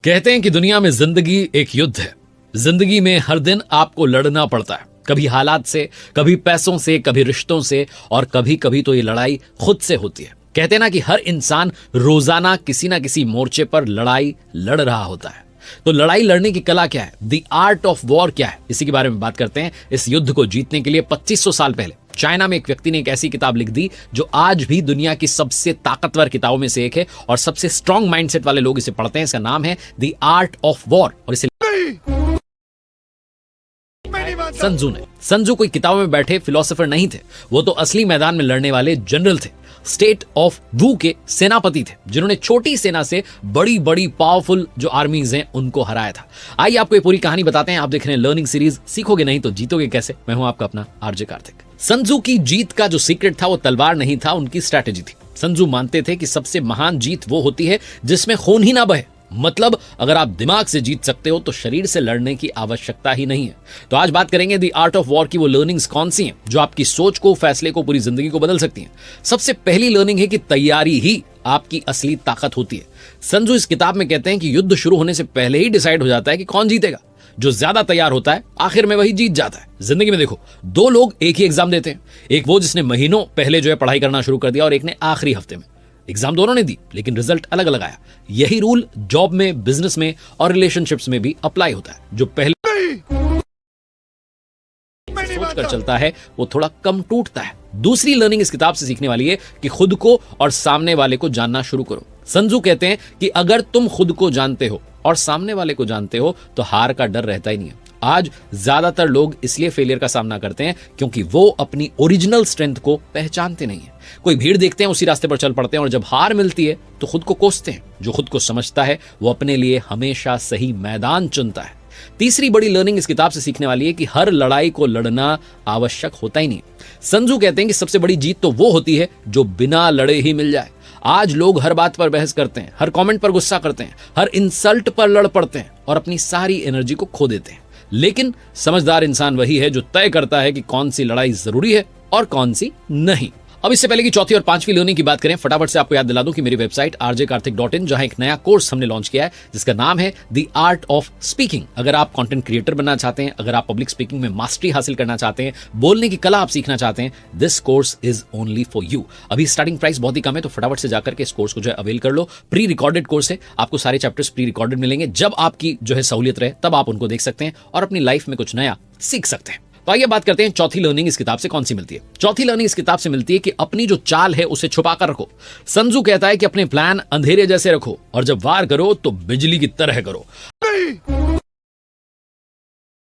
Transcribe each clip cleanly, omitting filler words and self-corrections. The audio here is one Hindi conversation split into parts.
कहते हैं कि दुनिया में जिंदगी एक युद्ध है। जिंदगी में हर दिन आपको लड़ना पड़ता है, कभी हालात से, कभी पैसों से, कभी रिश्तों से, और कभी कभी तो ये लड़ाई खुद से होती है। कहते हैं ना कि हर इंसान रोजाना किसी ना किसी मोर्चे पर लड़ाई लड़ रहा होता है। तो लड़ाई लड़ने की कला क्या है, द आर्ट ऑफ वॉर क्या है, इसी के बारे में बात करते हैं। इस युद्ध को जीतने के लिए 2500 साल पहले चाइना में एक व्यक्ति ने एक ऐसी किताब लिख दी जो आज भी दुनिया की सबसे ताकतवर किताबों में से एक है और सबसे स्ट्रॉन्ग माइंडसेट वाले लोग इसे पढ़ते हैं। इसका नाम है द आर्ट ऑफ वॉर और इसे संजू कोई किताबों में बैठे फिलोसोफर नहीं थे, वो तो असली मैदान में लड़ने वाले जनरल थे। स्टेट ऑफ वू के सेनापति थे जिन्होंने छोटी सेना से बड़ी बड़ी पावरफुल जो आर्मीज हैं उनको हराया था। आइए आपको ये पूरी कहानी बताते हैं। आप देख रहे हैं लर्निंग सीरीज, सीखोगे नहीं तो जीतोगे कैसे। मैं हूं आपका अपना आरजे कार्तिक। संजू की जीत का जो सीक्रेट था वो तलवार नहीं था, उनकी स्ट्रैटेजी थी। संजू मानते थे कि सबसे महान जीत वो होती है जिसमें खून ही ना बहे। मतलब अगर आप दिमाग से जीत सकते हो तो शरीर से लड़ने की आवश्यकता ही नहीं है। तो आज बात करेंगे द आर्ट ऑफ वॉर की वो लर्निंग्स कौन सी हैं जो आपकी सोच को, फैसले को, पूरी जिंदगी को बदल सकती हैं। सबसे पहली लर्निंग है कि तैयारी ही आपकी असली ताकत होती है। संजू इस किताब में कहते हैं कि युद्ध शुरू होने से पहले ही डिसाइड हो जाता है कि कौन जीतेगा। जो ज्यादा तैयार होता है आखिर में वही जीत जाता है। जिंदगी में देखो, दो लोग एक ही एग्जाम देते हैं, एक वो जिसने महीनों पहले जो है पढ़ाई करना शुरू कर दिया और एक ने आखिरी हफ्ते में। एग्जाम दोनों ने दी लेकिन रिजल्ट अलग अलग आया। यही रूल जॉब में, बिजनेस में और रिलेशनशिप्स में भी अप्लाई होता है। जो पहले सोच कर चलता है वो थोड़ा कम टूटता है। दूसरी लर्निंग इस किताब से सीखने वाली है कि खुद को और सामने वाले को जानना शुरू करो। संजू कहते हैं कि अगर तुम खुद को जानते हो और सामने वाले को जानते हो तो हार का डर रहता ही नहीं है। आज ज्यादातर लोग इसलिए फेलियर का सामना करते हैं क्योंकि वो अपनी ओरिजिनल स्ट्रेंथ को पहचानते नहीं है। कोई भीड़ देखते हैं, उसी रास्ते पर चल पड़ते हैं और जब हार मिलती है तो खुद को कोसते हैं। जो खुद को समझता है वो अपने लिए हमेशा सही मैदान चुनता है। तीसरी बड़ी लर्निंग इस किताब से सीखने वाली है कि हर लड़ाई को लड़ना आवश्यक होता ही नहीं। संजू कहते हैं कि सबसे बड़ी जीत तो वो होती है जो बिना लड़े ही मिल जाए। आज लोग हर बात पर बहस करते हैं, हर कमेंट पर गुस्सा करते हैं, हर इंसल्ट पर लड़ पड़ते हैं और अपनी सारी एनर्जी को खो देते हैं। लेकिन समझदार इंसान वही है जो तय करता है कि कौन सी लड़ाई जरूरी है और कौन सी नहीं। अब इससे पहले कि चौथी और पांचवी लर्निंग की बात करें, फटाफट से आपको याद दिला दूं कि मेरी वेबसाइट rjkarthik.in, जहां एक नया कोर्स हमने लॉन्च किया है जिसका नाम है द आर्ट ऑफ स्पीकिंग। अगर आप कंटेंट क्रिएटर बनना चाहते हैं, अगर आप पब्लिक स्पीकिंग में मास्टरी हासिल करना चाहते हैं, बोलने की कला आप सीखना चाहते हैं, this course is only for you. अभी स्टार्टिंग प्राइस बहुत ही कम है, तो फटाफट से जाकर के इस कोर्स को जो है अवेल कर लो। प्री रिकॉर्डेड कोर्स है, आपको सारे चैप्टर्स प्री रिकॉर्डेड मिलेंगे। जब आपकी जो है सहूलियत रहे तब आप उनको देख सकते हैं और अपनी लाइफ में कुछ नया सीख सकते हैं। तो आइए बात करते हैं चौथी लर्निंग इस किताब से कौन सी मिलती है। चौथी लर्निंग इस किताब से मिलती है कि अपनी जो चाल है उसे छुपा कर रखो। संजू कहता है कि अपने प्लान अंधेरे जैसे रखो और जब वार करो तो बिजली की तरह करो।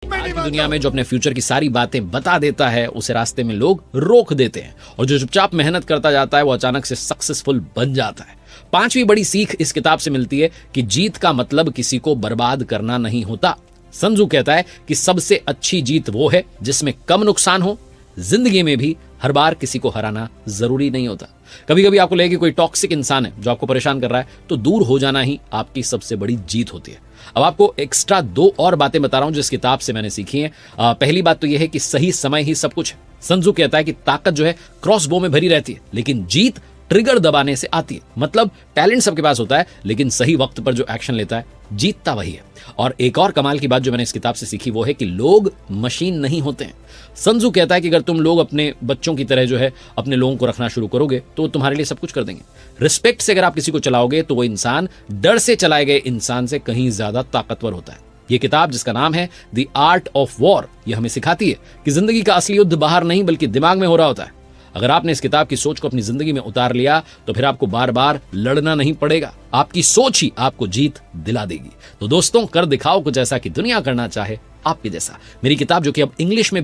आज की दुनिया में जो अपने फ्यूचर की सारी बातें बता देता है उसे रास्ते में लोग रोक देते हैं और जो चुपचाप मेहनत करता जाता है वो अचानक से सक्सेसफुल बन जाता है। पांचवी बड़ी सीख इस किताब से मिलती है कि जीत का मतलब किसी को बर्बाद करना नहीं होता। संजू कहता है कि सबसे अच्छी जीत वो है जिसमें कम नुकसान हो। जिंदगी में भी हर बार किसी को हराना जरूरी नहीं होता। कभी कभी आपको लगे कि कोई टॉक्सिक इंसान है जो आपको परेशान कर रहा है, तो दूर हो जाना ही आपकी सबसे बड़ी जीत होती है। अब आपको एक्स्ट्रा दो और बातें बता रहा हूं जो इस किताब से मैंने सीखी हैं। पहली बात तो यह है कि सही समय ही सब कुछ है। संजू कहता है कि ताकत जो है क्रॉस बो में भरी रहती है लेकिन जीत ट्रिगर दबाने से आती है। मतलब टैलेंट सबके पास होता है लेकिन सही वक्त पर जो एक्शन लेता है जीतता वही है। और एक और कमाल की बात जो मैंने इस किताब से सीखी वो है कि लोग मशीन नहीं होते हैं। संजू कहता है कि अगर तुम लोग अपने बच्चों की तरह जो है अपने लोगों को रखना शुरू करोगे तो तुम्हारे लिए सब कुछ कर देंगे। रिस्पेक्ट से अगर आप किसी को चलाओगे तो वो इंसान डर से चलाए गए इंसान से कहीं ज्यादा ताकतवर होता है। ये किताब जिसका नाम है द आर्ट ऑफ वॉर, ये हमें सिखाती है कि जिंदगी का असली युद्ध बाहर नहीं बल्कि दिमाग में हो रहा होता है। अगर आपने इस किताब की सोच को अपनी जिंदगी में उतार लिया तो फिर आपको बार बार लड़ना नहीं पड़ेगा। आपकी सोच ही आपको जीत दिला देगी। तो दोस्तों, कर दिखाओ कुछ ऐसा कि दुनिया करना चाहे आपके जैसा। मेरी किताब जो कि अब इंग्लिश में भी